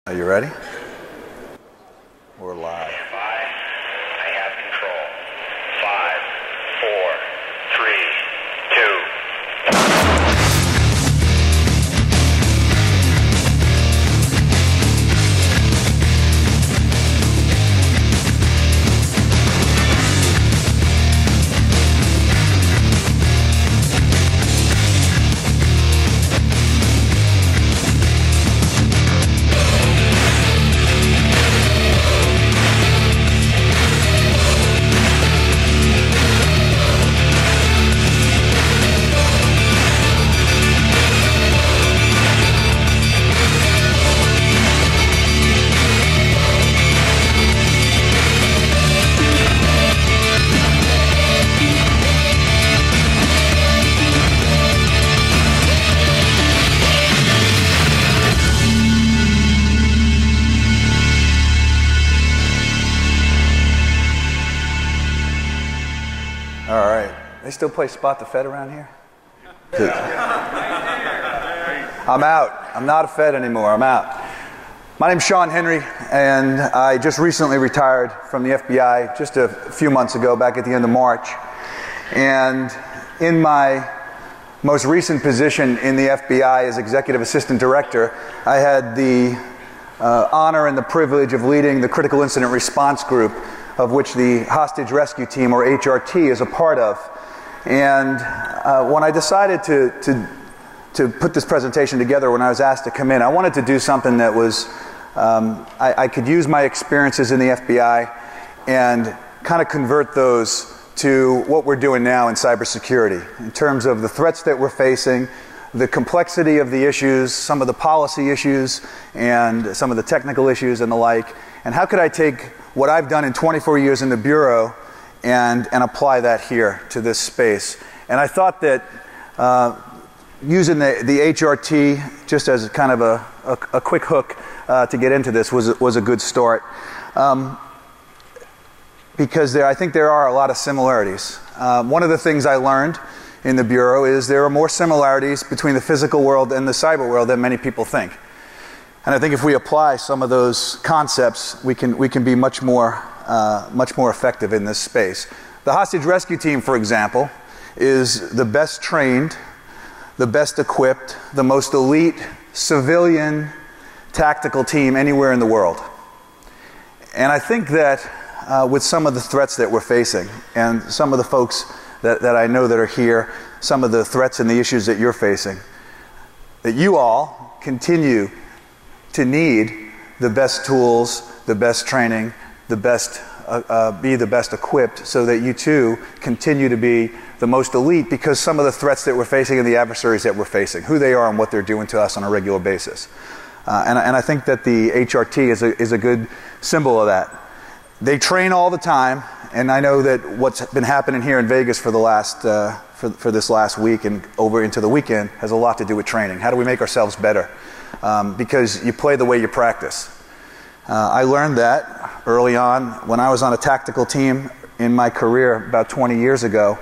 Are you ready? We're live. 5, I have control. 5. All right. They still play Spot the Fed around here? I'm out. I'm not a Fed anymore. I'm out. My name's Shawn Henry, and I just recently retired from the FBI just a few months ago, back at the end of March. And in my most recent position in the FBI as Executive Assistant Director, I had the honor and the privilege of leading the Critical Incident Response Group, of which the Hostage Rescue Team, or HRT, is a part of. And when I decided to put this presentation together, when I was asked to come in, I wanted to do something that was, I could use my experiences in the FBI and kind of convert those to what we're doing now in cybersecurity, in terms of the threats that we're facing, the complexity of the issues, some of the policy issues, and some of the technical issues and the like, and how could I take what I've done in 24 years in the Bureau and apply that here to this space. And I thought that using the HRT just as kind of a quick hook to get into this was a good start. Because I think there are a lot of similarities. One of the things I learned in the Bureau is there are more similarities between the physical world and the cyber world than many people think. And I think if we apply some of those concepts, we can be much more effective in this space. The Hostage Rescue Team, for example, is the best trained, the best equipped, the most elite civilian tactical team anywhere in the world. And I think that with some of the threats that we're facing, and some of the folks that I know that are here, some of the threats and the issues that you're facing, that you all continue to need the best tools, the best training, be the best equipped, so that you too continue to be the most elite, because some of the threats that we're facing and the adversaries that we're facing, who they are and what they're doing to us on a regular basis. And I think that the HRT is a good symbol of that. They train all the time, and I know that what's been happening here in Vegas for the last for this last week and over into the weekend has a lot to do with training. How do we make ourselves better? Because you play the way you practice. I learned that early on when I was on a tactical team in my career about 20 years ago,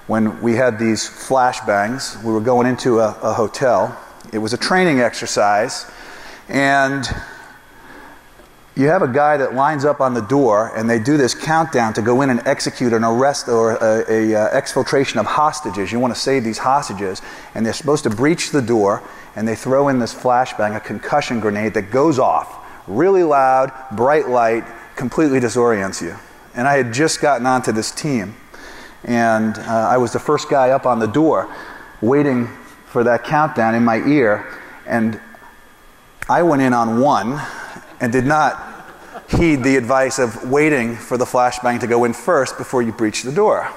when we had these flashbangs. We were going into a hotel. It was a training exercise, and you have a guy that lines up on the door, and they do this countdown to go in and execute an arrest or a exfiltration of hostages. You want to save these hostages, and they're supposed to breach the door, and they throw in this flashbang, a concussion grenade that goes off really loud, bright light, completely disorients you. And I had just gotten onto this team, and I was the first guy up on the door waiting for that countdown in my ear, and I went in on one and did not heed the advice of waiting for the flashbang to go in first before you breach the door.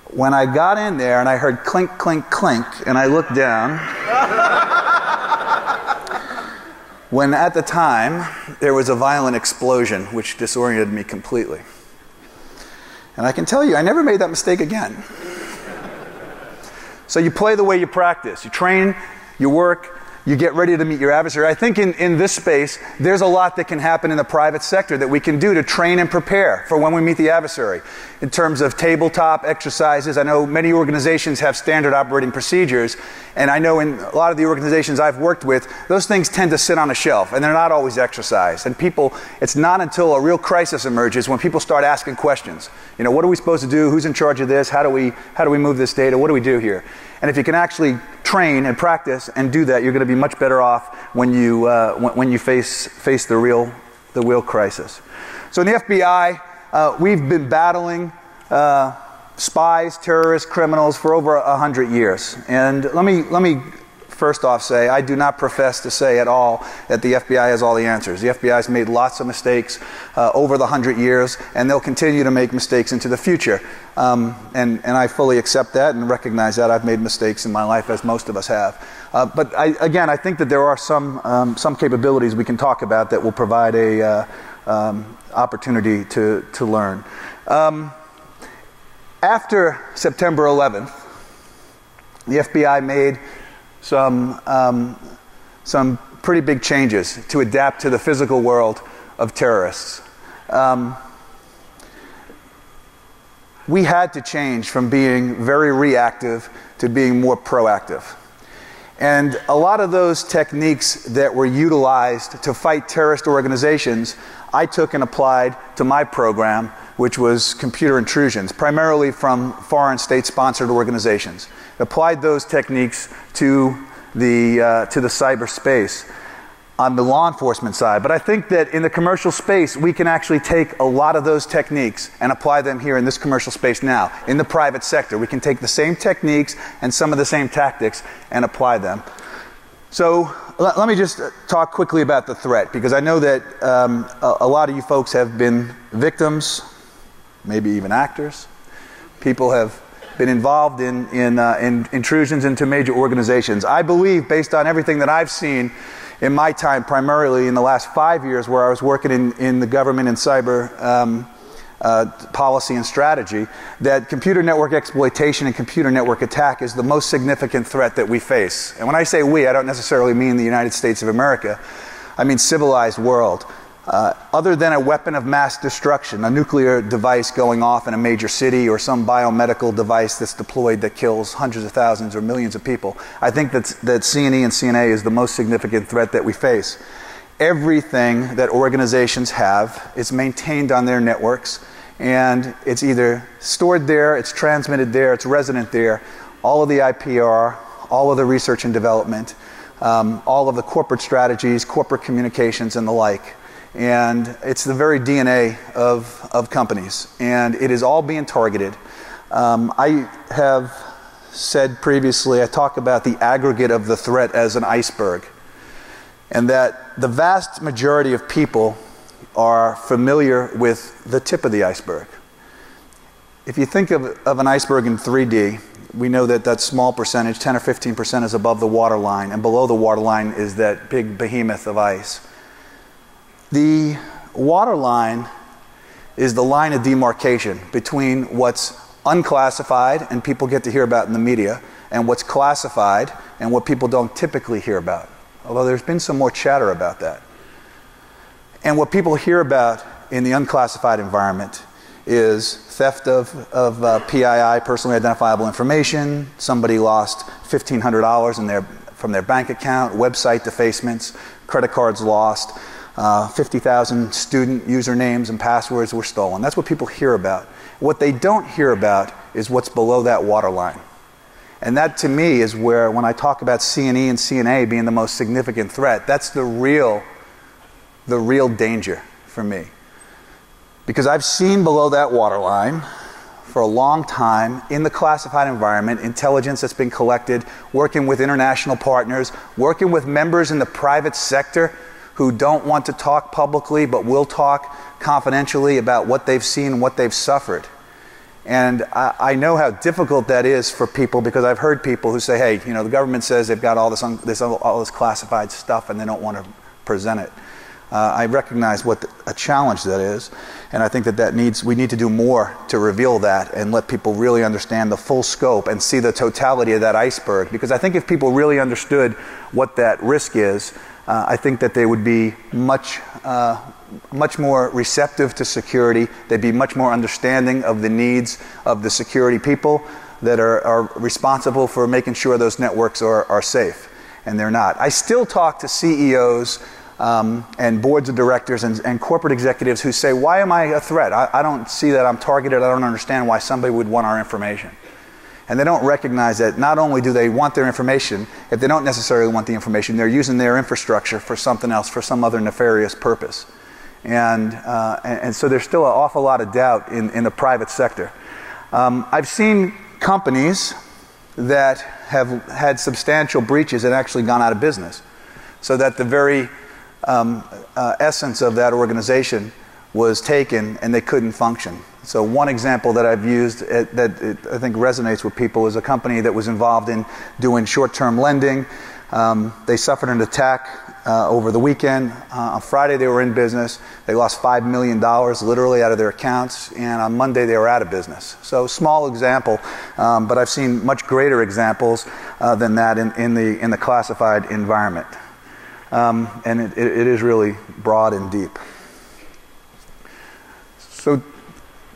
When I got in there and I heard clink, clink, clink, and I looked down, when at the time there was a violent explosion which disoriented me completely. And I can tell you, I never made that mistake again. So you play the way you practice. You train, you work, You get ready to meet your adversary. I think in this space, there's a lot that can happen in the private sector that we can do to train and prepare for when we meet the adversary. In terms of tabletop exercises, I know many organizations have standard operating procedures, and I know in a lot of the organizations I've worked with, those things tend to sit on a shelf, and they're not always exercised. And people, it's not until a real crisis emerges when people start asking questions. You know, what are we supposed to do? Who's in charge of this? How do we move this data? What do we do here? And if you can actually train and practice and do that, you're going to be much better off when you face the real crisis. So in the FBI, we've been battling spies, terrorists, criminals for over 100 years. And let me first off say, I do not profess to say at all that the FBI has all the answers. The FBI has made lots of mistakes over the 100 years, and they'll continue to make mistakes into the future. And I fully accept that and recognize that. I've made mistakes in my life, as most of us have. But I think that there are some capabilities we can talk about that will provide a opportunity to learn. After September 11th, the FBI made some pretty big changes to adapt to the physical world of terrorists. We had to change from being very reactive to being more proactive. And a lot of those techniques that were utilized to fight terrorist organizations, I took and applied to my program, which was computer intrusions, primarily from foreign state-sponsored organizations. Applied those techniques to the cyberspace on the law enforcement side. But I think that in the commercial space, we can actually take a lot of those techniques and apply them here in this commercial space now. In the private sector, we can take the same techniques and some of the same tactics and apply them. So let me just talk quickly about the threat, because I know that a lot of you folks have been victims, maybe even actors. People have been involved in intrusions into major organizations. I believe, based on everything that I've seen in my time, primarily in the last 5 years where I was working in the government and cyber policy and strategy, that computer network exploitation and computer network attack is the most significant threat that we face. And when I say we, I don't necessarily mean the United States of America. I mean civilized world. Other than a weapon of mass destruction, a nuclear device going off in a major city, or some biomedical device that's deployed that kills hundreds of thousands or millions of people, I think that C&E and CNA is the most significant threat that we face. Everything that organizations have is maintained on their networks, and it's either stored there, it's transmitted there, it's resident there. All of the IPR, all of the research and development, all of the corporate strategies, corporate communications, and the like. And it's the very DNA of companies, and it is all being targeted. I have said previously, I talk about the aggregate of the threat as an iceberg, and that the vast majority of people are familiar with the tip of the iceberg. If you think of an iceberg in 3D, we know that that small percentage, 10 or 15%, is above the waterline, and below the waterline is that big behemoth of ice. The waterline is the line of demarcation between what's unclassified and people get to hear about in the media, and what's classified and what people don't typically hear about. Although there's been some more chatter about that. And what people hear about in the unclassified environment is theft of PII, personally identifiable information. Somebody lost $1,500 from their bank account, website defacements, credit cards lost. 50,000 student usernames and passwords were stolen. That's what people hear about. What they don't hear about is what's below that waterline. And that, to me, is where, when I talk about C&E and CNA being the most significant threat, that's the real danger for me. Because I've seen below that waterline for a long time, in the classified environment, intelligence that's been collected, working with international partners, working with members in the private sector who don't want to talk publicly but will talk confidentially about what they've seen and what they've suffered. And I know how difficult that is for people, because I've heard people who say, hey, you know, the government says they've got all this classified stuff and they don't want to present it. I recognize what a challenge that is, and I think that we need to do more to reveal that and let people really understand the full scope and see the totality of that iceberg. Because I think if people really understood what that risk is, I think that they would be much more receptive to security. They'd be much more understanding of the needs of the security people that are responsible for making sure those networks are safe, and they're not. I still talk to CEOs and boards of directors and corporate executives who say, why am I a threat? I don't see that I'm targeted. I don't understand why somebody would want our information. And they don't recognize that not only do they want their information, if they don't necessarily want the information, they're using their infrastructure for something else, for some other nefarious purpose. And so there's still an awful lot of doubt in the private sector. I've seen companies that have had substantial breaches and actually gone out of business, so that the very essence of that organization was taken and they couldn't function. So one example that I've used that I think resonates with people is a company that was involved in doing short-term lending. They suffered an attack over the weekend. On Friday they were in business. They lost $5 million literally out of their accounts, and on Monday they were out of business. So small example, but I've seen much greater examples than that in the classified environment. And it is really broad and deep. So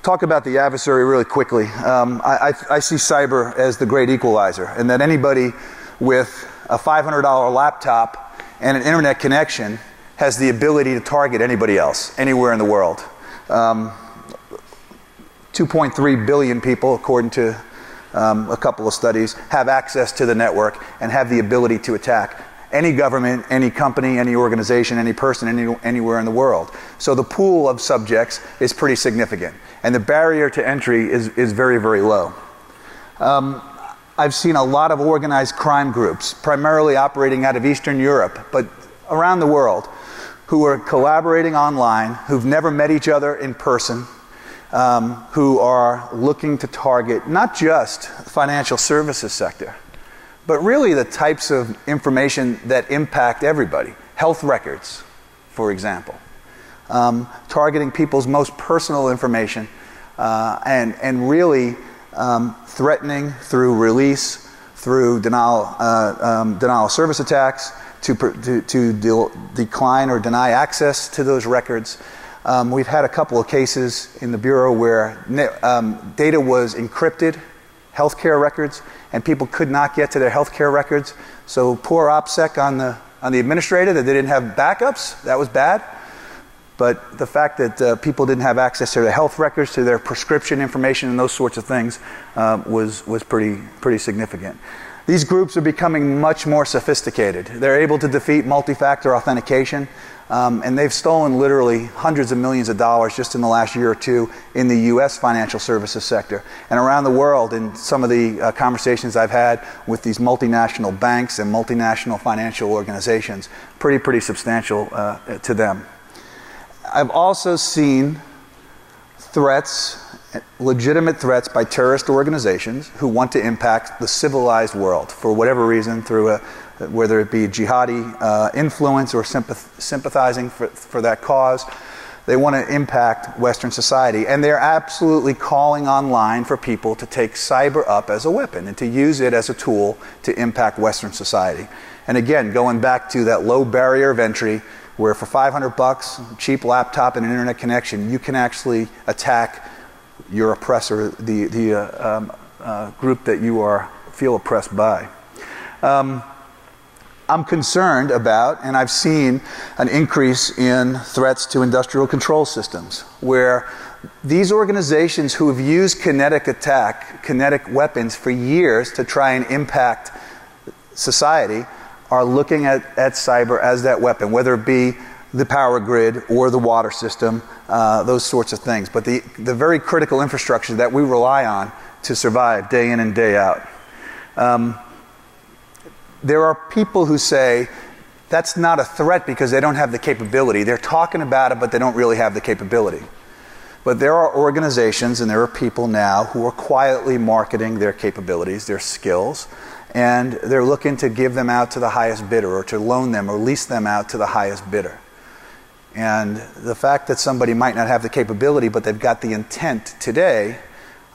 talk about the adversary really quickly. I see cyber as the great equalizer, and that anybody with a $500 laptop and an internet connection has the ability to target anybody else, anywhere in the world. 2.3 billion people, according to a couple of studies, have access to the network and have the ability to attack any government, any company, any organization, any person, anywhere in the world. So the pool of subjects is pretty significant, and the barrier to entry is very, very low. I've seen a lot of organized crime groups, primarily operating out of Eastern Europe, but around the world, who are collaborating online, who've never met each other in person, who are looking to target not just the financial services sector, but really the types of information that impact everybody. Health records, for example. Targeting people's most personal information and really threatening through release, through denial of service attacks, to decline or deny access to those records. We've had a couple of cases in the Bureau where data was encrypted, healthcare records, and people could not get to their healthcare records. So poor OPSEC on the administrator that they didn't have backups, that was bad. But the fact that people didn't have access to their health records, to their prescription information, and those sorts of things was pretty significant. These groups are becoming much more sophisticated. They're able to defeat multi-factor authentication, and they've stolen literally hundreds of millions of dollars just in the last year or two in the U.S. financial services sector. And around the world, in some of the conversations I've had with these multinational banks and multinational financial organizations, pretty substantial to them. I've also seen threats, legitimate threats by terrorist organizations who want to impact the civilized world for whatever reason, through whether it be jihadi influence or sympathizing for that cause. They want to impact Western society, and they're absolutely calling online for people to take cyber up as a weapon and to use it as a tool to impact Western society. And again, going back to that low barrier of entry, where for $500, cheap laptop and an internet connection, you can actually attack your oppressor, the group that you feel oppressed by. I'm concerned about, and I've seen an increase in threats to industrial control systems, where these organizations who have used kinetic weapons for years to try and impact society are looking at cyber as that weapon, whether it be the power grid or the water system, those sorts of things. But the very critical infrastructure that we rely on to survive day in and day out. There are people who say that's not a threat because they don't have the capability. They're talking about it, but they don't really have the capability. But there are organizations and there are people now who are quietly marketing their capabilities, their skills, and they're looking to give them out to the highest bidder, or to loan them or lease them out to the highest bidder. And the fact that somebody might not have the capability, but they've got the intent today,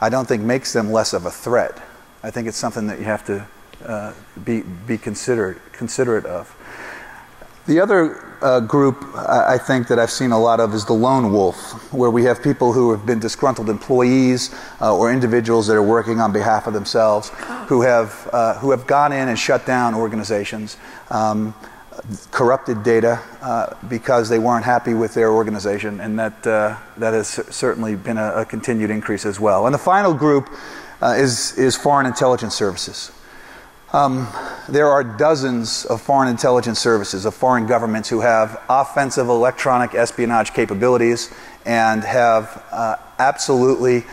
I don't think makes them less of a threat. I think it's something that you have to be considerate of. The other group I think that I've seen a lot of is the lone wolf, where we have people who have been disgruntled employees or individuals that are working on behalf of themselves who have gone in and shut down organizations, corrupted data because they weren't happy with their organization, and that has certainly been a continued increase as well. And the final group is foreign intelligence services. There are dozens of foreign intelligence services, of foreign governments who have offensive electronic espionage capabilities and have absolutely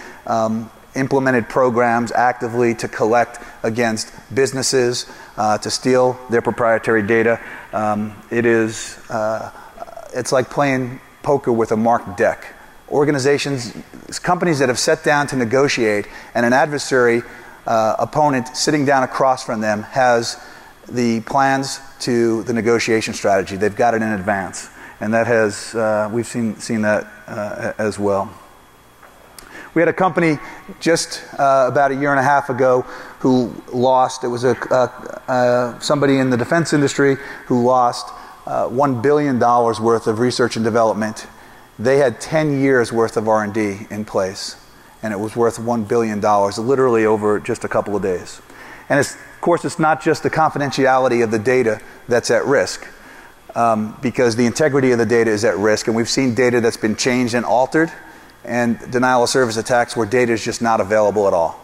implemented programs actively to collect against businesses, to steal their proprietary data. It's like playing poker with a marked deck. Organizations, companies that have sat down to negotiate, and an adversary opponent sitting down across from them has the plans to the negotiation strategy. They've got it in advance, and that has we've seen that as well. We had a company just about a year and a half ago who lost. It was somebody in the defense industry who lost $1 billion worth of research and development. They had 10 years worth of R&D in place, and it was worth $1 billion, literally over just a couple of days. And of course, it's not just the confidentiality of the data that's at risk, because the integrity of the data is at risk, and we've seen data that's been changed and altered, and denial of service attacks where data is just not available at all.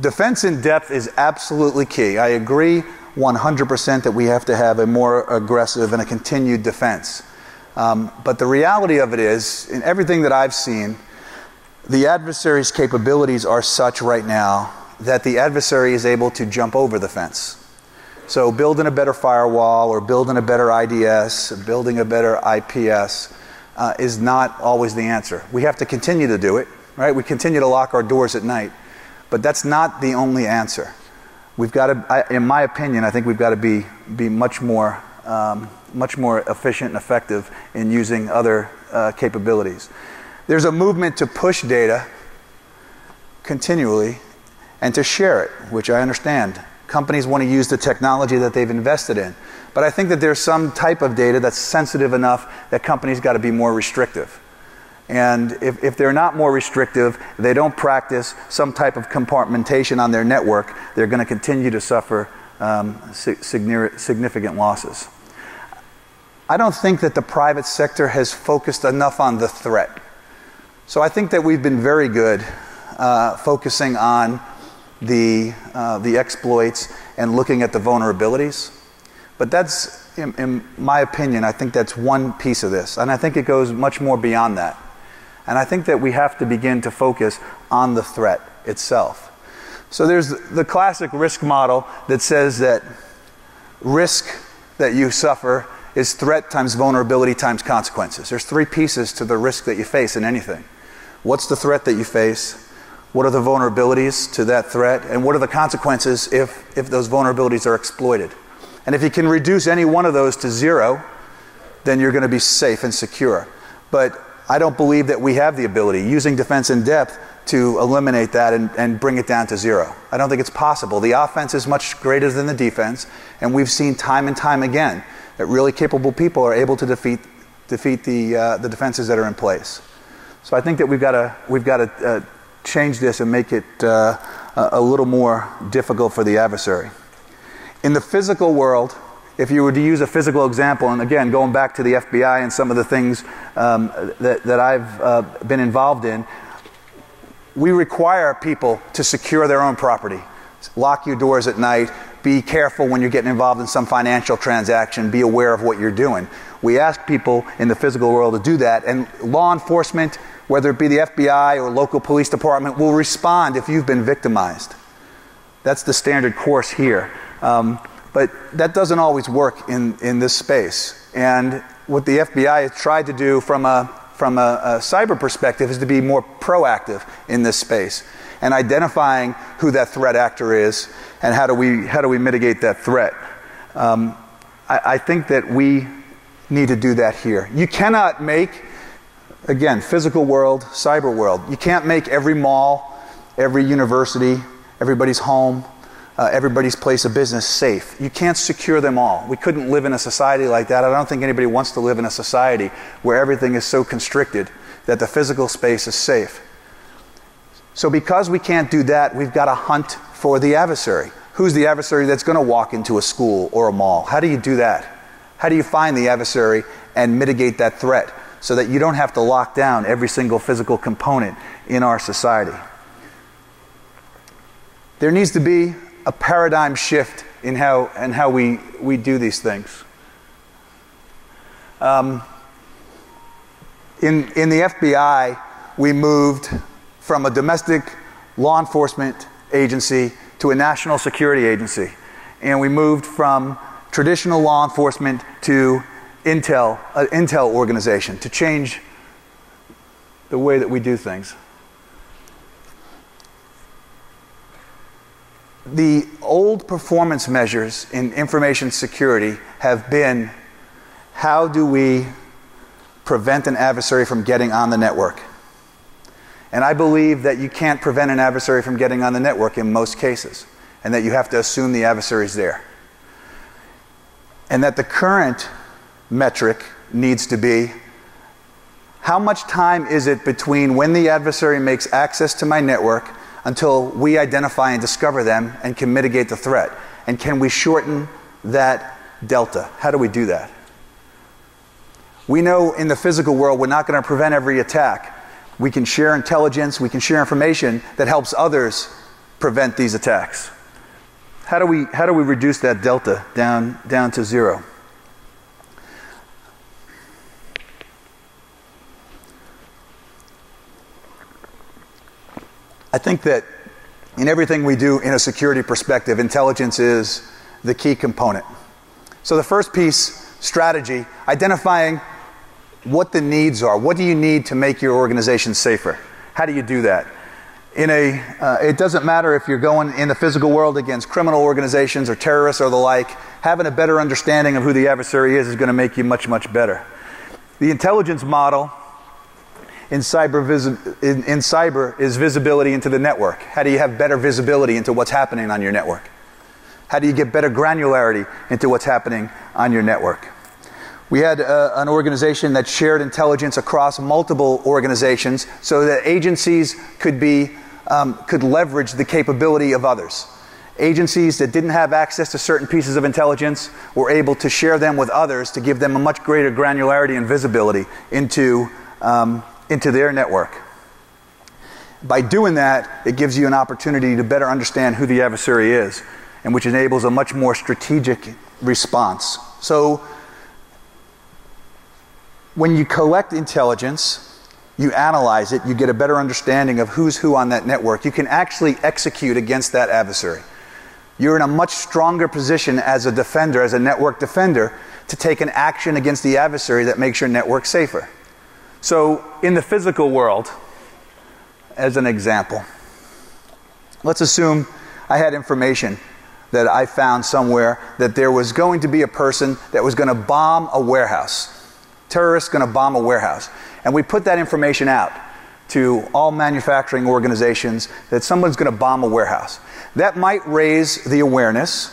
Defense in depth is absolutely key. I agree 100% that we have to have a more aggressive and a continued defense. But the reality of it is, in everything that I've seen, the adversary's capabilities are such right now that the adversary is able to jump over the fence. So building a better firewall or building a better IDS, building a better IPS is not always the answer. We have to continue to do it, right? We continue to lock our doors at night, but that's not the only answer. We've got to, in my opinion, I think we've got to be much more efficient and effective in using other capabilities. There's a movement to push data continually and to share it, which I understand. Companies want to use the technology that they've invested in. But I think that there's some type of data that's sensitive enough that companies got to be more restrictive. And if they're not more restrictive, they don't practice some type of compartmentation on their network, they're going to continue to suffer significant losses. I don't think that the private sector has focused enough on the threat. So I think that we've been very good focusing on the exploits and looking at the vulnerabilities. But that's, in my opinion, I think that's one piece of this. And I think it goes much more beyond that. And I think that we have to begin to focus on the threat itself. So there's the classic risk model that says that risk that you suffer is threat times vulnerability times consequences. There's three pieces to the risk that you face in anything. What's the threat that you face? What are the vulnerabilities to that threat? And what are the consequences if those vulnerabilities are exploited? And if you can reduce any one of those to zero, then you're going to be safe and secure. But I don't believe that we have the ability, using defense in depth, to eliminate that and bring it down to zero. I don't think it's possible. The offense is much greater than the defense, and we've seen time and time again that really capable people are able to defeat the defenses that are in place. So I think that we've got to change this and make it a little more difficult for the adversary. In the physical world, if you were to use a physical example, and again, going back to the FBI and some of the things that I've been involved in, we require people to secure their own property. Lock your doors at night. Be careful when you're getting involved in some financial transaction. Be aware of what you're doing. We ask people in the physical world to do that, and law enforcement, whether it be the FBI or local police department, will respond if you've been victimized. That's the standard course here. But that doesn't always work in this space. And what the FBI has tried to do from a cyber perspective is to be more proactive in this space and identifying who that threat actor is and how do we mitigate that threat. I think that we need to do that here. You cannot make, again, physical world, cyber world. You can't make every mall, every university, everybody's home, everybody's place of business safe. You can't secure them all. We couldn't live in a society like that. I don't think anybody wants to live in a society where everything is so constricted that the physical space is safe. So because we can't do that, we've got to hunt for the adversary. Who's the adversary that's going to walk into a school or a mall? How do you do that? How do you find the adversary and mitigate that threat so that you don't have to lock down every single physical component in our society? There needs to be a paradigm shift in how we do these things. In the FBI, we moved from a domestic law enforcement agency to a national security agency. And we moved from traditional law enforcement to an intel organization to change the way that we do things. The old performance measures in information security have been, how do we prevent an adversary from getting on the network? And I believe that you can't prevent an adversary from getting on the network in most cases, and that you have to assume the adversary's there. And that the current metric needs to be, how much time is it between when the adversary makes access to my network until we identify and discover them and can mitigate the threat? And can we shorten that delta? How do we do that? We know in the physical world we're not going to prevent every attack. We can share intelligence, we can share information that helps others prevent these attacks. How do we reduce that delta down to zero? I think that in everything we do in a security perspective, intelligence is the key component. So the first piece, strategy, identifying what the needs are. What do you need to make your organization safer? How do you do that? It doesn't matter if you're going in the physical world against criminal organizations or terrorists or the like. Having a better understanding of who the adversary is going to make you much, much better. The intelligence model in cyber is visibility into the network. How do you have better visibility into what's happening on your network? How do you get better granularity into what's happening on your network? We had an organization that shared intelligence across multiple organizations so that agencies could leverage the capability of others. Agencies that didn't have access to certain pieces of intelligence were able to share them with others to give them a much greater granularity and visibility into their network. By doing that, it gives you an opportunity to better understand who the adversary is, and which enables a much more strategic response. So when you collect intelligence, you analyze it, you get a better understanding of who's who on that network. You can actually execute against that adversary. You're in a much stronger position as a defender, as a network defender, to take an action against the adversary that makes your network safer. So in the physical world, as an example, let's assume I had information that I found somewhere that there was going to be a person that was going to bomb a warehouse. Terrorists going to bomb a warehouse. And we put that information out to all manufacturing organizations that someone's going to bomb a warehouse. That might raise the awareness,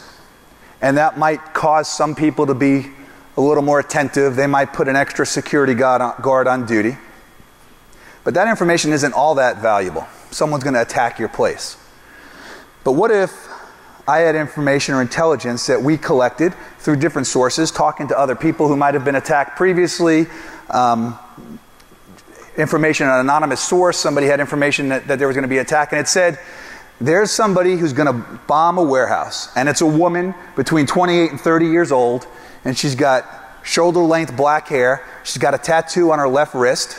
and that might cause some people to be a little more attentive. They might put an extra security guard on duty. But that information isn't all that valuable. Someone's going to attack your place. But what if I had information or intelligence that we collected through different sources, talking to other people who might have been attacked previously, information on an anonymous source, somebody had information that there was going to be an attack, and it said, there's somebody who's going to bomb a warehouse, and it's a woman between 28 and 30 years old, and she's got shoulder-length black hair, she's got a tattoo on her left wrist,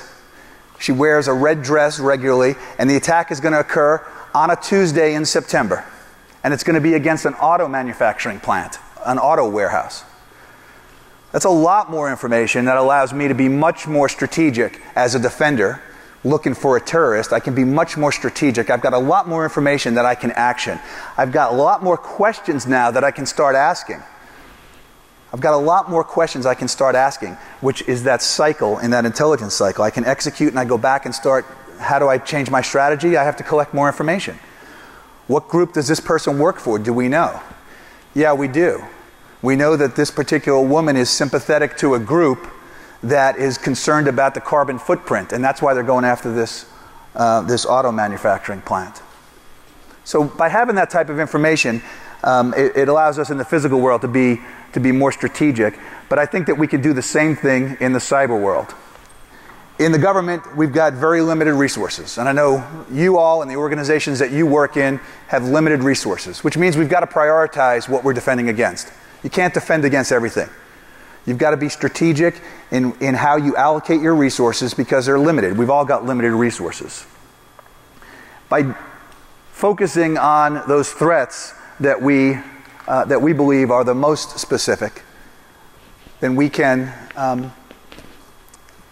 she wears a red dress regularly, and the attack is going to occur on a Tuesday in September. And it's going to be against an auto manufacturing plant, an auto warehouse. That's a lot more information that allows me to be much more strategic as a defender looking for a terrorist. I can be much more strategic. I've got a lot more information that I can action. I've got a lot more questions now that I can start asking. I've got a lot more questions I can start asking, which is that cycle, in that intelligence cycle. I can execute and I go back and start, how do I change my strategy? I have to collect more information. What group does this person work for? Do we know? Yeah, we do. We know that this particular woman is sympathetic to a group that is concerned about the carbon footprint, and that's why they're going after this auto manufacturing plant. So by having that type of information, it allows us in the physical world to be more strategic, but I think that we could do the same thing in the cyber world. In the government, we've got very limited resources, and I know you all and the organizations that you work in have limited resources, which means we've got to prioritize what we're defending against. You can't defend against everything. You've got to be strategic in how you allocate your resources because they're limited. We've all got limited resources. By focusing on those threats that we believe are the most specific, then we can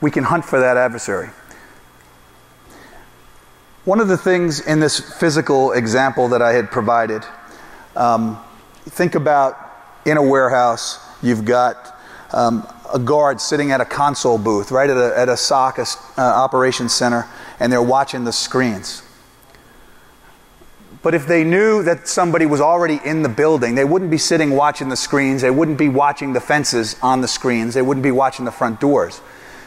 hunt for that adversary. One of the things in this physical example that I had provided, think about in a warehouse, you've got a guard sitting at a console booth, right at a SOC, operations center, and they're watching the screens. But if they knew that somebody was already in the building, they wouldn't be sitting watching the screens, they wouldn't be watching the fences on the screens, they wouldn't be watching the front doors.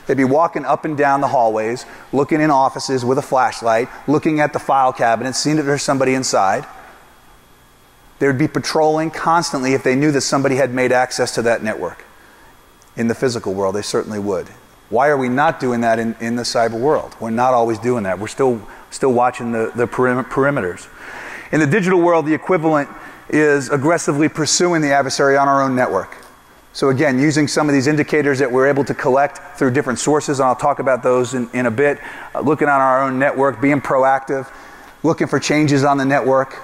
They'd be walking up and down the hallways, looking in offices with a flashlight, looking at the file cabinets, seeing if there's somebody inside. They would be patrolling constantly if they knew that somebody had made access to that network. In the physical world, they certainly would. Why are we not doing that in the cyber world? We're not always doing that. We're still watching the perimeters. In the digital world, the equivalent is aggressively pursuing the adversary on our own network. So again, using some of these indicators that we're able to collect through different sources, and I'll talk about those in a bit, looking on our own network, being proactive, looking for changes on the network,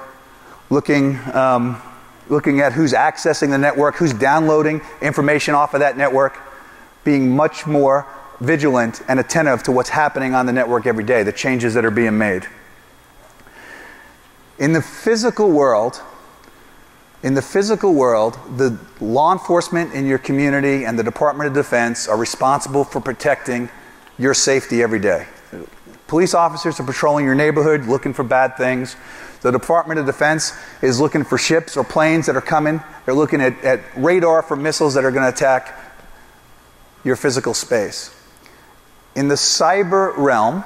looking at who's accessing the network, who's downloading information off of that network, being much more vigilant and attentive to what's happening on the network every day, the changes that are being made. In the physical world, the law enforcement in your community and the Department of Defense are responsible for protecting your safety every day. Police officers are patrolling your neighborhood, looking for bad things. The Department of Defense is looking for ships or planes that are coming. They're looking at radar for missiles that are going to attack your physical space. In the cyber realm,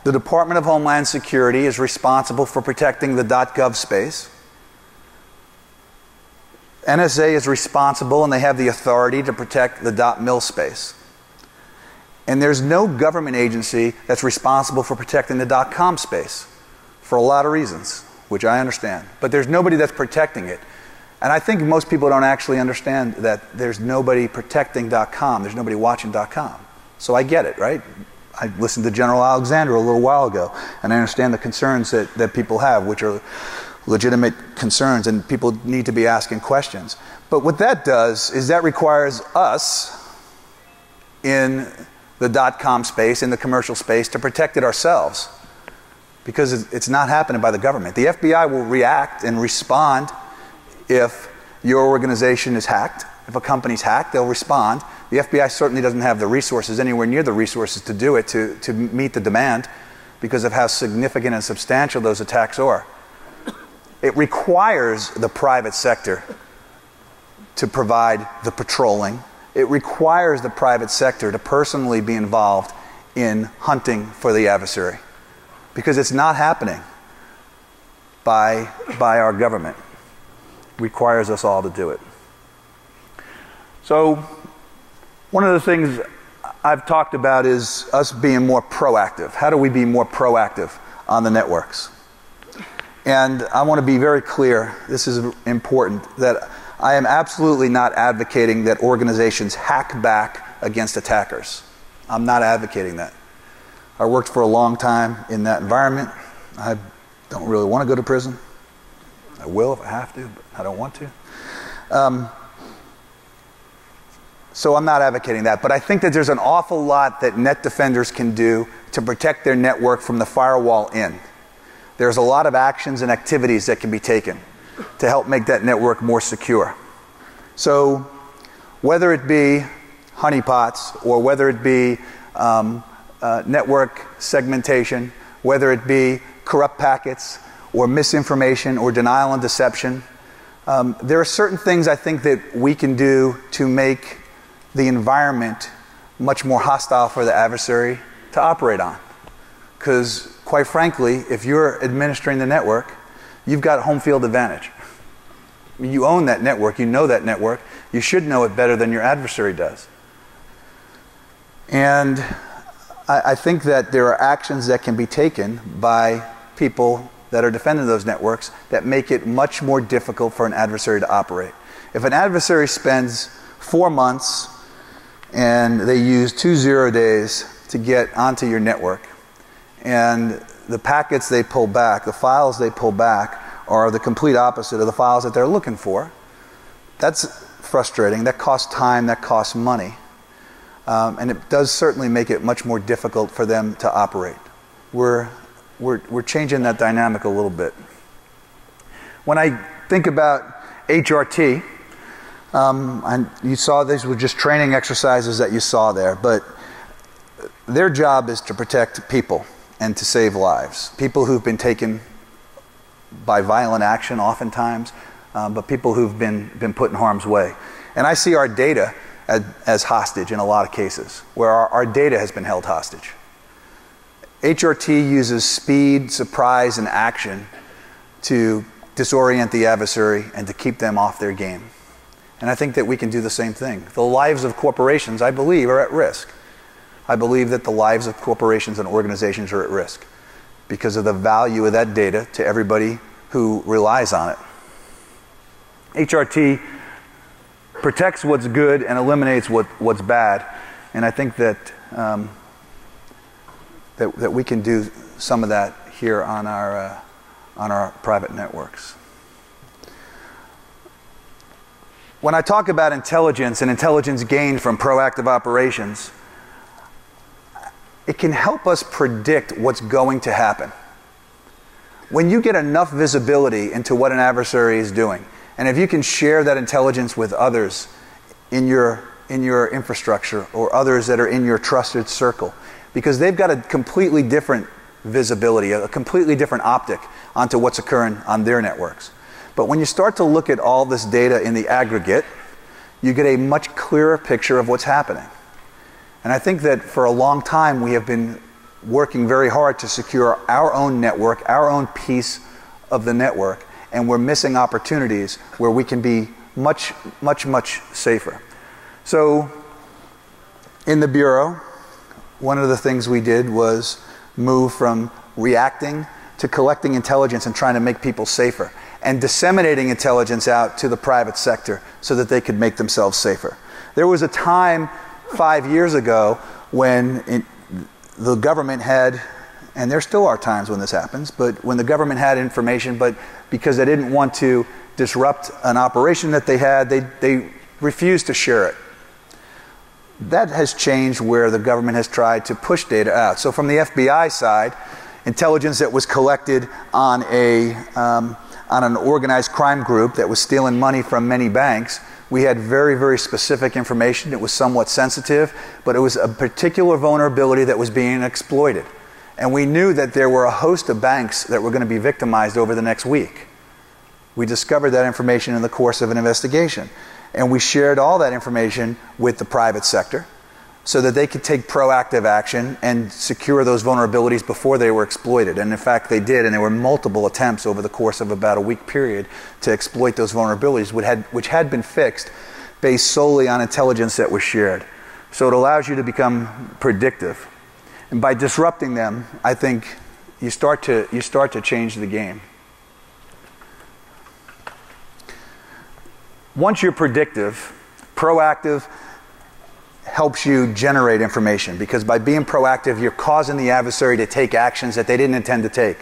the Department of Homeland Security is responsible for protecting the .gov space. NSA is responsible, and they have the authority to protect the .mil space. And there's no government agency that's responsible for protecting the .com space for a lot of reasons, which I understand. But there's nobody that's protecting it. And I think most people don't actually understand that there's nobody protecting .com. There's nobody watching .com. So I get it, right? I listened to General Alexander a little while ago, and I understand the concerns that people have, which are legitimate concerns, and people need to be asking questions. But what that does is that requires us in the .com space, in the commercial space, to protect it ourselves, because it's not happening by the government. The FBI will react and respond if your organization is hacked. If a company's hacked, they'll respond. The FBI certainly doesn't have the resources, anywhere near the resources to do it, to meet the demand, because of how significant and substantial those attacks are. It requires the private sector to provide the patrolling. It requires the private sector to personally be involved in hunting for the adversary, because it's not happening by our government. It requires us all to do it. So one of the things I've talked about is us being more proactive. How do we be more proactive on the networks? And I want to be very clear, this is important, that I am absolutely not advocating that organizations hack back against attackers. I'm not advocating that. I worked for a long time in that environment. I don't really want to go to prison. I will if I have to, but I don't want to. So I'm not advocating that, but I think that there's an awful lot that net defenders can do to protect their network from the firewall in. There's a lot of actions and activities that can be taken to help make that network more secure. So whether it be honeypots or whether it be network segmentation, whether it be corrupt packets or misinformation or denial and deception, there are certain things I think that we can do to make the environment much more hostile for the adversary to operate on. Because quite frankly, if you're administering the network, you've got home field advantage. I mean, you own that network, you know that network, you should know it better than your adversary does. And I think that there are actions that can be taken by people that are defending those networks that make it much more difficult for an adversary to operate. If an adversary spends 4 months and they use 2 0 days to get onto your network, and the packets they pull back, the files they pull back, are the complete opposite of the files that they're looking for, that's frustrating. That costs time, that costs money. And it does certainly make it much more difficult for them to operate. We're changing that dynamic a little bit. When I think about HRT, and you saw these were just training exercises that you saw there, but their job is to protect people and to save lives. People who've been taken by violent action oftentimes, but people who've been put in harm's way. And I see our data as hostage in a lot of cases, where our data has been held hostage. HRT uses speed, surprise, and action to disorient the adversary and to keep them off their game. And I think that we can do the same thing. The lives of corporations, I believe, are at risk. I believe that the lives of corporations and organizations are at risk because of the value of that data to everybody who relies on it. HRT protects what's good and eliminates what's bad. And I think that that we can do some of that here on our private networks. When I talk about intelligence and intelligence gained from proactive operations, it can help us predict what's going to happen. When you get enough visibility into what an adversary is doing, and if you can share that intelligence with others in your infrastructure or others that are in your trusted circle, because they've got a completely different visibility, a completely different optic onto what's occurring on their networks. But when you start to look at all this data in the aggregate, you get a much clearer picture of what's happening. And I think that for a long time we have been working very hard to secure our own network, our own piece of the network, and we're missing opportunities where we can be much, much, much safer. So in the Bureau, one of the things we did was move from reacting to collecting intelligence and trying to make people safer, and disseminating intelligence out to the private sector so that they could make themselves safer. There was a time 5 years ago when the government had, and there still are times when this happens, but when the government had information, but because they didn't want to disrupt an operation that they had, they refused to share it. That has changed where the government has tried to push data out. So from the FBI side, intelligence that was collected on an organized crime group that was stealing money from many banks, we had very, very specific information. It was somewhat sensitive, but it was a particular vulnerability that was being exploited. And we knew that there were a host of banks that were going to be victimized over the next week. We discovered that information in the course of an investigation. And we shared all that information with the private sector so that they could take proactive action and secure those vulnerabilities before they were exploited. And in fact, they did, and there were multiple attempts over the course of about a week period to exploit those vulnerabilities, which had been fixed based solely on intelligence that was shared. So it allows you to become predictive. And by disrupting them, I think you start to change the game. Once you're predictive, proactive helps you generate information, because by being proactive, you're causing the adversary to take actions that they didn't intend to take.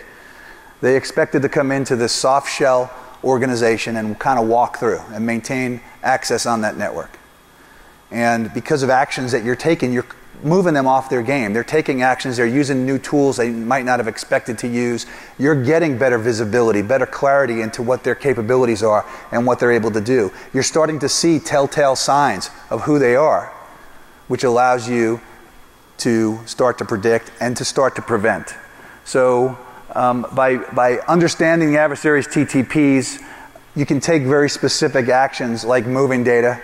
They expected to come into this soft shell organization and kind of walk through and maintain access on that network. And because of actions that you're taking, you're moving them off their game. They're taking actions, they're using new tools they might not have expected to use. You're getting better visibility, better clarity into what their capabilities are and what they're able to do. You're starting to see telltale signs of who they are, which allows you to start to predict and to start to prevent. So by understanding the adversary's TTPs, you can take very specific actions like moving data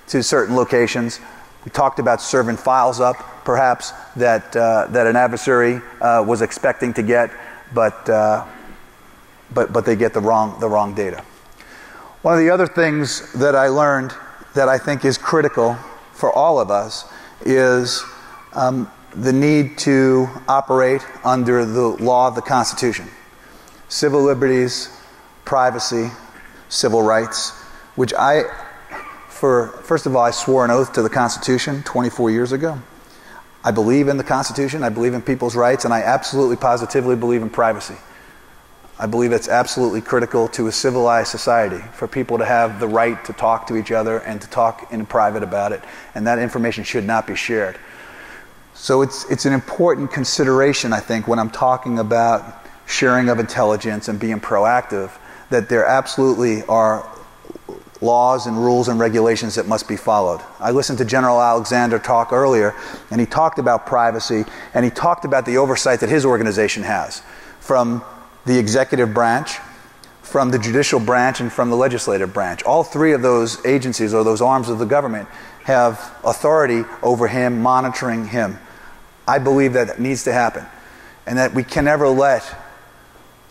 to certain locations. We talked about serving files up, perhaps, that an adversary was expecting to get, but they get the wrong data. One of the other things that I learned that I think is critical for all of us is the need to operate under the law of the Constitution. Civil liberties, privacy, civil rights, which first of all, I swore an oath to the Constitution 24 years ago. I believe in the Constitution, I believe in people's rights, and I absolutely positively believe in privacy. I believe it's absolutely critical to a civilized society for people to have the right to talk to each other and to talk in private about it, and that information should not be shared. So it's an important consideration, I think, when I'm talking about sharing of intelligence and being proactive, that there absolutely are laws and rules and regulations that must be followed. I listened to General Alexander talk earlier, and he talked about privacy, and he talked about the oversight that his organization has from the executive branch, from the judicial branch, and from the legislative branch. All three of those agencies, or those arms of the government, have authority over him, monitoring him. I believe that it needs to happen, and that we can never let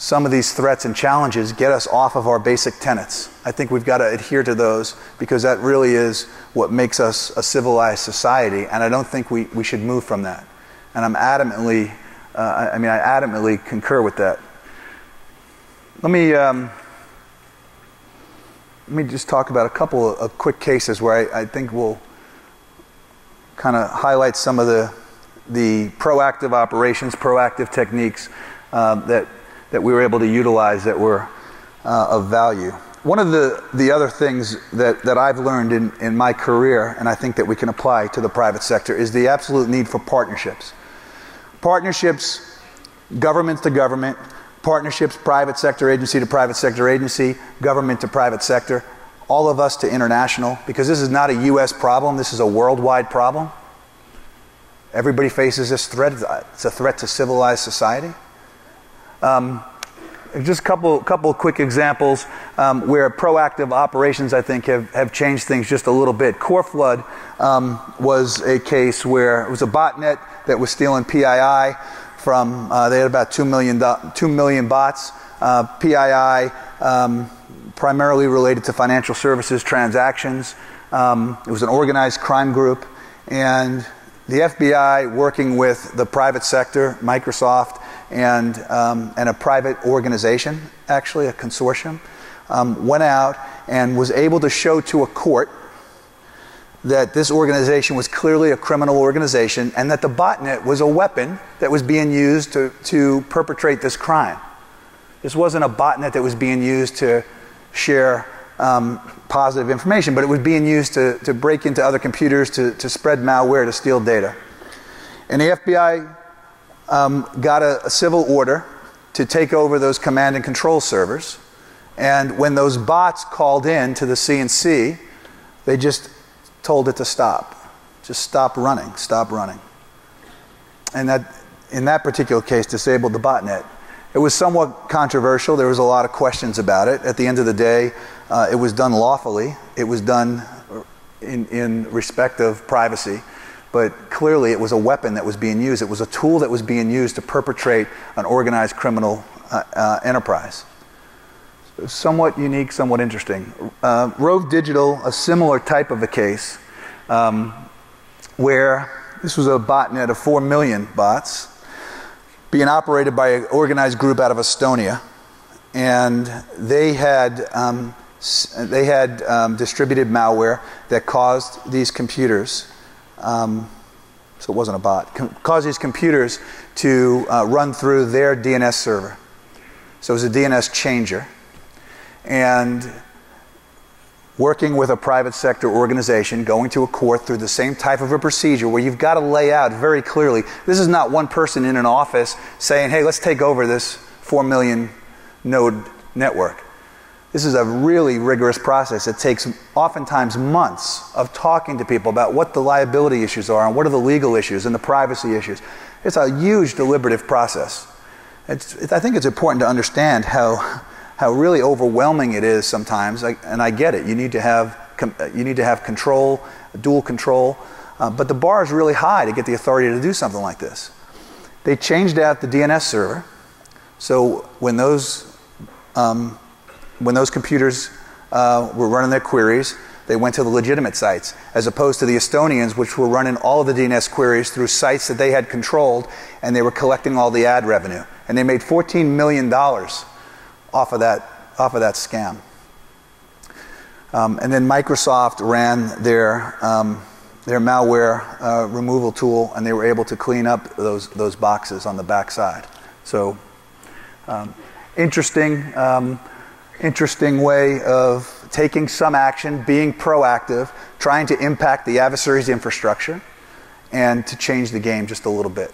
some of these threats and challenges get us off of our basic tenets. I think we've got to adhere to those, because that really is what makes us a civilized society, and I don't think we should move from that. And I adamantly concur with that. Let me just talk about a couple of quick cases where I think we'll kind of highlight some of the proactive operations, proactive techniques that we were able to utilize that were of value. One of the other things that I've learned in my career, and I think that we can apply to the private sector, is the absolute need for partnerships. Partnerships, government to government, partnerships, private sector agency to private sector agency, government to private sector, all of us to international, because this is not a US problem, this is a worldwide problem. Everybody faces this threat. It's a threat to civilized society. Just a couple of quick examples where proactive operations, I think, have changed things just a little bit. Core Flood was a case where it was a botnet that was stealing PII from, they had about 2 million bots. PII primarily related to financial services transactions. It was an organized crime group, and the FBI, working with the private sector, Microsoft, and a private organization, actually a consortium, went out and was able to show to a court that this organization was clearly a criminal organization, and that the botnet was a weapon that was being used to perpetrate this crime. This wasn't a botnet that was being used to share positive information, but it was being used to break into other computers, to spread malware, to steal data. And the FBI got a civil order to take over those command and control servers, and when those bots called in to the CNC, they just told it to stop. Just stop running, stop running. And that, in that particular case, disabled the botnet. It was somewhat controversial. There was a lot of questions about it. At the end of the day, it was done lawfully. It was done in respect of privacy. But clearly it was a weapon that was being used. It was a tool that was being used to perpetrate an organized criminal enterprise. Somewhat unique, somewhat interesting. Rove Digital, a similar type of a case, where this was a botnet of 4 million bots being operated by an organized group out of Estonia, and they had distributed malware that caused these computers, so it wasn't a bot, caused these computers to run through their DNS server. So it was a DNS changer. And working with a private sector organization, going to a court through the same type of a procedure where you've got to lay out very clearly, this is not one person in an office saying, hey, let's take over this 4 million node network. This is a really rigorous process. It takes oftentimes months of talking to people about what the liability issues are and what are the legal issues and the privacy issues. It's a huge deliberative process. I think it's important to understand how really overwhelming it is sometimes, and I get it. You need to have control, dual control, but the bar is really high to get the authority to do something like this. They changed out the DNS server, so when those computers were running their queries, they went to the legitimate sites, as opposed to the Estonians, which were running all of the DNS queries through sites that they had controlled, and they were collecting all the ad revenue. And they made $14 million off of that scam. And then Microsoft ran their malware removal tool, and they were able to clean up those boxes on the backside. So interesting way of taking some action, being proactive, trying to impact the adversary's infrastructure, and to change the game just a little bit,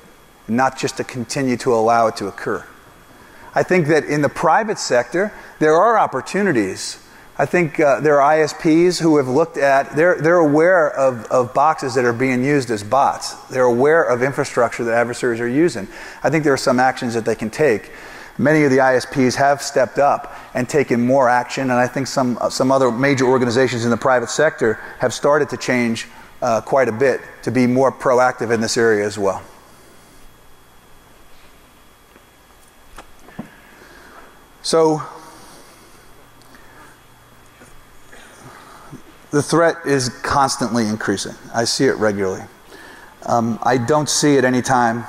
not just to continue to allow it to occur. I think that in the private sector, there are opportunities. I think there are ISPs who have looked at, they're aware of boxes that are being used as bots. They're aware of infrastructure that adversaries are using. I think there are some actions that they can take. Many of the ISPs have stepped up and taken more action, and I think some other major organizations in the private sector have started to change quite a bit to be more proactive in this area as well. So the threat is constantly increasing. I see it regularly. I don't see it any time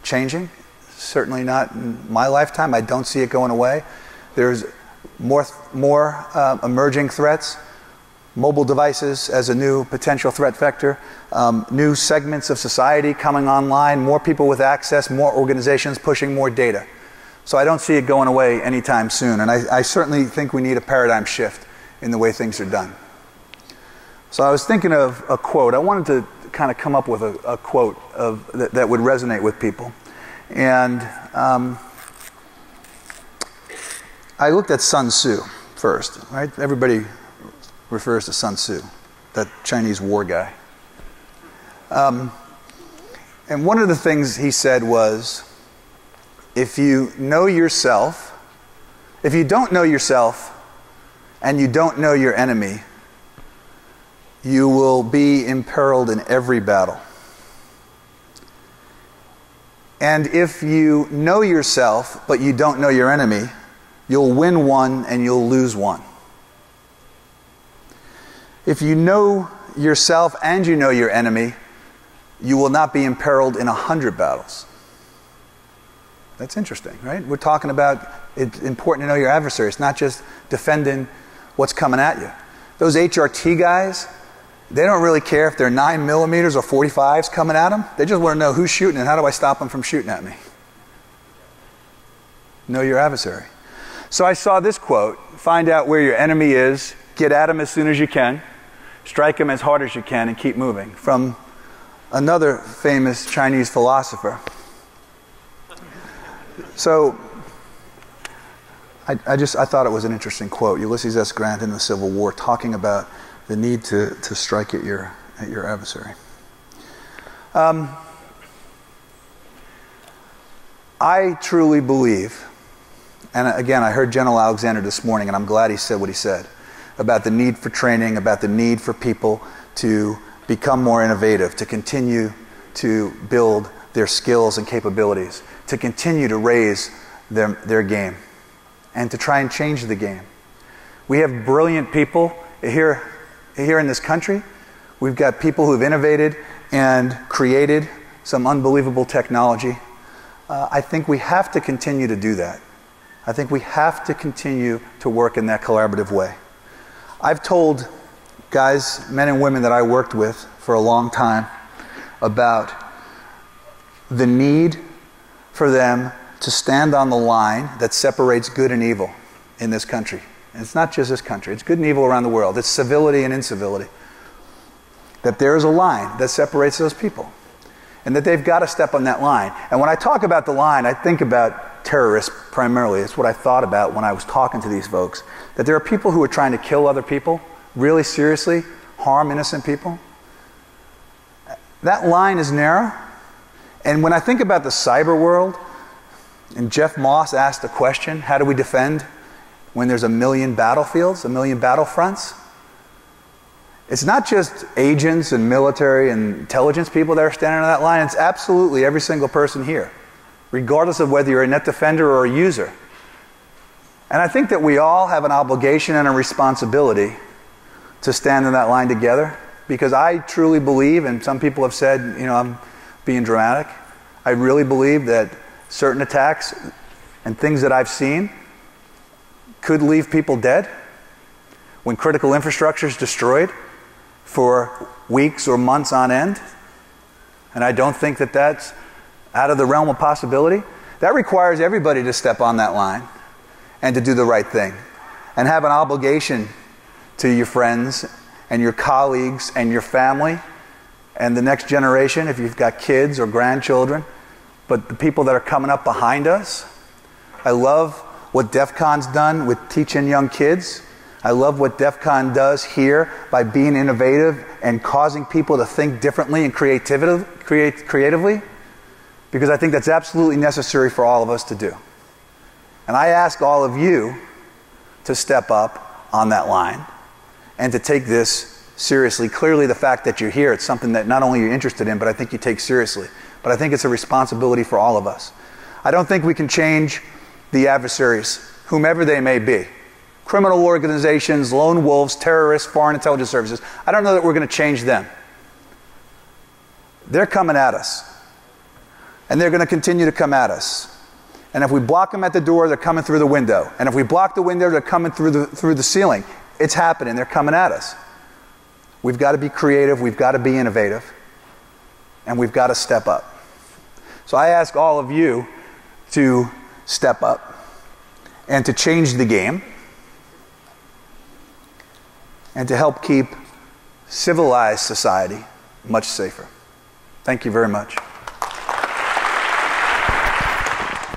changing. Certainly not in my lifetime. I don't see it going away. There's more emerging threats. Mobile devices as a new potential threat vector. New segments of society coming online. More people with access. More organizations pushing more data. So I don't see it going away anytime soon. And I certainly think we need a paradigm shift in the way things are done. So I was thinking of a quote. I wanted to kind of come up with a quote that would resonate with people. And I looked at Sun Tzu first, right? Everybody refers to Sun Tzu, that Chinese war guy. And one of the things he said was, if you know yourself, if you don't know yourself and you don't know your enemy, you will be imperiled in every battle. And if you know yourself but you don't know your enemy, you'll win one and you'll lose one. If you know yourself and you know your enemy, you will not be imperiled in 100 battles. That's interesting, right? We're talking about it's important to know your adversary. It's not just defending what's coming at you. Those HRT guys, they don't really care if they're 9mm or 45s coming at them. They just want to know who's shooting and how do I stop them from shooting at me. Know your adversary. So I saw this quote, find out where your enemy is, get at him as soon as you can, strike him as hard as you can, and keep moving. From another famous Chinese philosopher. So I thought it was an interesting quote. Ulysses S. Grant in the Civil War talking about the need to strike at your adversary. I truly believe, and again, I heard General Alexander this morning, and I'm glad he said what he said, about the need for training, about the need for people to become more innovative, to continue to build their skills and capabilities, to continue to raise their game, and to try and change the game. We have brilliant people here in this country. We've got people who've innovated and created some unbelievable technology. I think we have to continue to do that. I think we have to continue to work in that collaborative way. I've told guys, men and women that I worked with for a long time about the need for them to stand on the line that separates good and evil in this country, and it's not just this country, it's good and evil around the world, it's civility and incivility, that there is a line that separates those people, and that they've got to step on that line. And when I talk about the line, I think about terrorists primarily. It's what I thought about when I was talking to these folks, that there are people who are trying to kill other people, really seriously, harm innocent people. That line is narrow. And when I think about the cyber world, and Jeff Moss asked the question, how do we defend when there's 1 million battlefields, 1 million battlefronts? It's not just agents and military and intelligence people that are standing on that line. It's absolutely every single person here, regardless of whether you're a net defender or a user. And I think that we all have an obligation and a responsibility to stand on that line together, because I truly believe, and some people have said, you know, I'm being dramatic, I really believe that certain attacks and things that I've seen could leave people dead when critical infrastructure is destroyed for weeks or months on end. And I don't think that that's out of the realm of possibility. That requires everybody to step on that line and to do the right thing and have an obligation to your friends and your colleagues and your family and the next generation, if you've got kids or grandchildren, but the people that are coming up behind us. I love what DEFCON's done with teaching young kids. I love what DEFCON does here by being innovative and causing people to think differently and creatively, because I think that's absolutely necessary for all of us to do. And I ask all of you to step up on that line and to take this seriously. Clearly, the fact that you're here, it's something that not only you're interested in, but I think you take seriously. But I think it's a responsibility for all of us. I don't think we can change the adversaries, whomever they may be. Criminal organizations, lone wolves, terrorists, foreign intelligence services. I don't know that we're going to change them. They're coming at us. And they're going to continue to come at us. And if we block them at the door, they're coming through the window. And if we block the window, they're coming through the ceiling. It's happening. They're coming at us. We've got to be creative. We've got to be innovative. And we've got to step up. So I ask all of you to step up and to change the game and to help keep civilized society much safer. Thank you very much.